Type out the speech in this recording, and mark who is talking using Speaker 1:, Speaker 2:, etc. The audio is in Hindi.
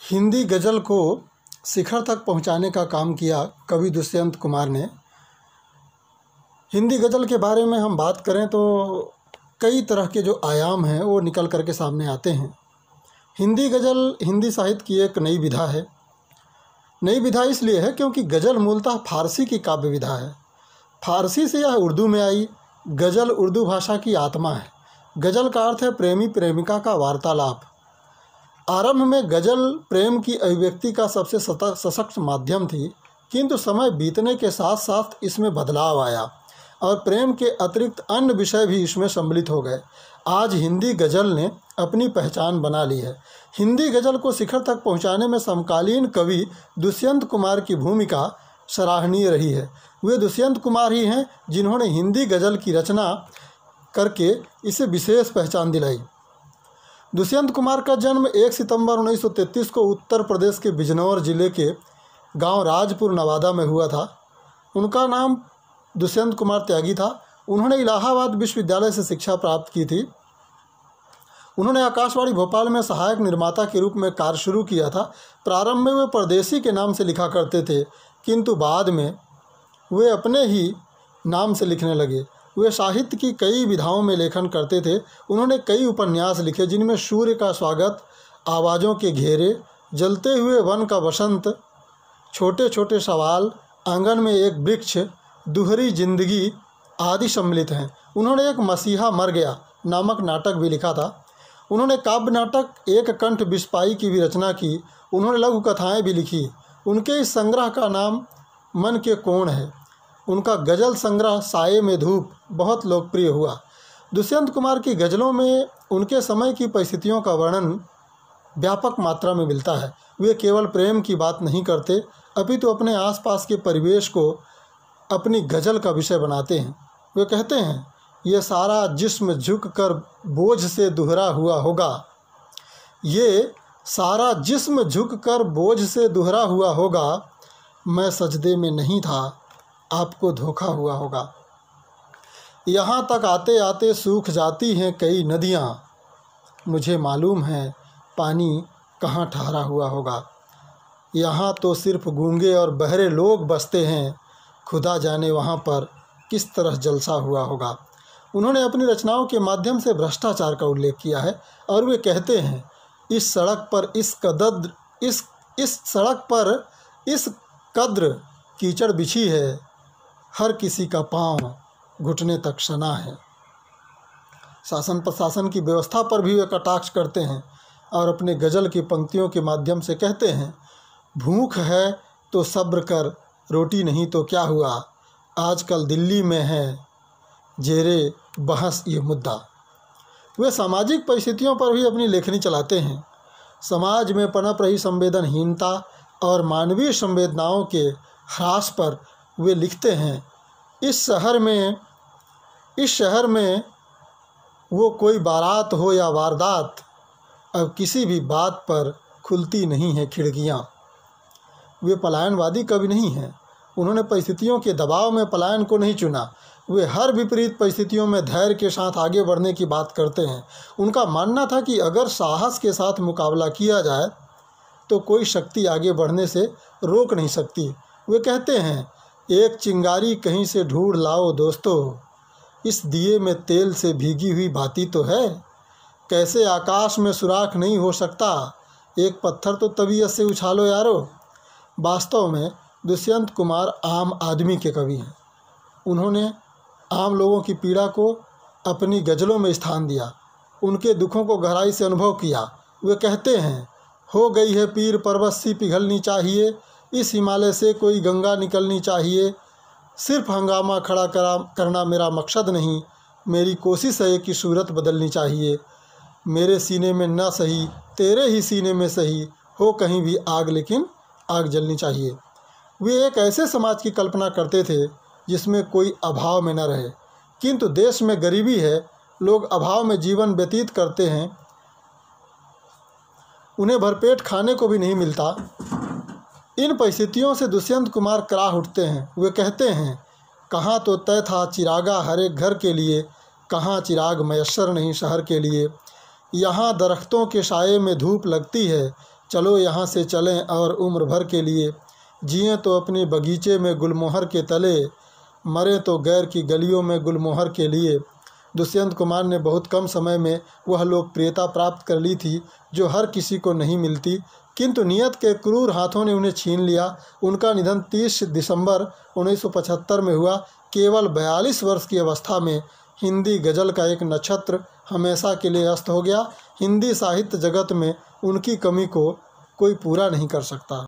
Speaker 1: हिंदी गज़ल को शिखर तक पहुंचाने का काम किया कवि दुष्यंत कुमार ने। हिंदी गज़ल के बारे में हम बात करें तो कई तरह के जो आयाम हैं वो निकल कर के सामने आते हैं। हिंदी गज़ल हिंदी साहित्य की एक नई विधा है। नई विधा इसलिए है क्योंकि गज़ल मूलतः फारसी की काव्य विधा है। फारसी से यह उर्दू में आई। गज़ल उर्दू भाषा की आत्मा है। गज़ल का अर्थ है प्रेमी प्रेमिका का वार्तालाप। आरंभ में गज़ल प्रेम की अभिव्यक्ति का सबसे सशक्त माध्यम थी, किंतु समय बीतने के साथ साथ इसमें बदलाव आया और प्रेम के अतिरिक्त अन्य विषय भी इसमें सम्मिलित हो गए। आज हिंदी गज़ल ने अपनी पहचान बना ली है। हिंदी गज़ल को शिखर तक पहुंचाने में समकालीन कवि दुष्यंत कुमार की भूमिका सराहनीय रही है। वे दुष्यंत कुमार ही हैं जिन्होंने हिंदी गज़ल की रचना करके इसे विशेष पहचान दिलाई। दुष्यंत कुमार का जन्म 1 सितंबर 1933 को उत्तर प्रदेश के बिजनौर जिले के गांव राजपुर नवादा में हुआ था। उनका नाम दुष्यंत कुमार त्यागी था। उन्होंने इलाहाबाद विश्वविद्यालय से शिक्षा प्राप्त की थी। उन्होंने आकाशवाणी भोपाल में सहायक निर्माता के रूप में कार्य शुरू किया था। प्रारंभ में वे परदेसी के नाम से लिखा करते थे, किंतु बाद में वे अपने ही नाम से लिखने लगे। वे साहित्य की कई विधाओं में लेखन करते थे। उन्होंने कई उपन्यास लिखे जिनमें सूर्य का स्वागत, आवाज़ों के घेरे, जलते हुए वन का बसंत, छोटे छोटे सवाल, आंगन में एक वृक्ष, दुहरी जिंदगी आदि सम्मिलित हैं। उन्होंने एक मसीहा मर गया नामक नाटक भी लिखा था। उन्होंने काव्य नाटक एक कंठ बिस्पाई की भी रचना की। उन्होंने लघु कथाएँ भी लिखी। उनके इस संग्रह का नाम मन के कोण है। उनका गज़ल संग्रह साये में धूप बहुत लोकप्रिय हुआ। दुष्यंत कुमार की गज़लों में उनके समय की परिस्थितियों का वर्णन व्यापक मात्रा में मिलता है। वे केवल प्रेम की बात नहीं करते, अपितु अपने आसपास के परिवेश को अपनी गज़ल का विषय बनाते हैं। वे कहते हैं, ये सारा जिस्म झुक कर बोझ से दुहरा हुआ होगा। ये सारा जिस्म झुक कर बोझ से दुहरा हुआ होगा। मैं सजदे में नहीं था, आपको धोखा हुआ होगा। यहाँ तक आते आते सूख जाती हैं कई नदियाँ। मुझे मालूम है पानी कहाँ ठहरा हुआ होगा। यहाँ तो सिर्फ गूंगे और बहरे लोग बसते हैं। खुदा जाने वहाँ पर किस तरह जलसा हुआ होगा। उन्होंने अपनी रचनाओं के माध्यम से भ्रष्टाचार का उल्लेख किया है और वे कहते हैं, इस सड़क पर इस कद्र कीचड़ बिछी है, हर किसी का पांव घुटने तक सना है। शासन प्रशासन की व्यवस्था पर भी वे कटाक्ष करते हैं और अपने गज़ल की पंक्तियों के माध्यम से कहते हैं, भूख है तो सब्र कर, रोटी नहीं तो क्या हुआ। आजकल दिल्ली में है जेरे बहस ये मुद्दा। वे सामाजिक परिस्थितियों पर भी अपनी लेखनी चलाते हैं। समाज में पनप रही संवेदनहीनता और मानवीय संवेदनाओं के ह्रास पर वे लिखते हैं, इस शहर में वो कोई बारात हो या वारदात, अब किसी भी बात पर खुलती नहीं है खिड़कियाँ। वे पलायनवादी कवि नहीं हैं। उन्होंने परिस्थितियों के दबाव में पलायन को नहीं चुना। वे हर विपरीत परिस्थितियों में धैर्य के साथ आगे बढ़ने की बात करते हैं। उनका मानना था कि अगर साहस के साथ मुकाबला किया जाए तो कोई शक्ति आगे बढ़ने से रोक नहीं सकती। वे कहते हैं, एक चिंगारी कहीं से ढूंढ लाओ दोस्तों, इस दिए में तेल से भीगी हुई बाती तो है। कैसे आकाश में सुराख नहीं हो सकता, एक पत्थर तो तबीयत से उछालो यारो। वास्तव में दुष्यंत कुमार आम आदमी के कवि हैं। उन्होंने आम लोगों की पीड़ा को अपनी गज़लों में स्थान दिया, उनके दुखों को गहराई से अनुभव किया। वे कहते हैं, हो गई है पीर पर्वत सी पिघलनी चाहिए, इस हिमालय से कोई गंगा निकलनी चाहिए। सिर्फ हंगामा खड़ा करना मेरा मकसद नहीं, मेरी कोशिश है कि सूरत बदलनी चाहिए। मेरे सीने में न सही, तेरे ही सीने में सही, हो कहीं भी आग लेकिन आग जलनी चाहिए। वे एक ऐसे समाज की कल्पना करते थे जिसमें कोई अभाव में न रहे। किंतु देश में गरीबी है, लोग अभाव में जीवन व्यतीत करते हैं, उन्हें भरपेट खाने को भी नहीं मिलता। इन परिस्थितियों से दुष्यंत कुमार कराह उठते हैं। वे कहते हैं, कहाँ तो तय था चिरागा हर एक घर के लिए, कहाँ चिराग मयस्सर नहीं शहर के लिए। यहाँ दरख्तों के साये में धूप लगती है, चलो यहाँ से चलें और उम्र भर के लिए, जिए तो अपने बगीचे में गुलमोहर के तले, मरे तो गैर की गलियों में गुलमोहर के लिए। दुष्यंत कुमार ने बहुत कम समय में वह लोकप्रियता प्राप्त कर ली थी जो हर किसी को नहीं मिलती, किंतु नियत के क्रूर हाथों ने उन्हें छीन लिया। उनका निधन 30 दिसंबर 1975 में हुआ। केवल 42 वर्ष की अवस्था में हिंदी गज़ल का एक नक्षत्र हमेशा के लिए अस्त हो गया। हिंदी साहित्य जगत में उनकी कमी को कोई पूरा नहीं कर सकता।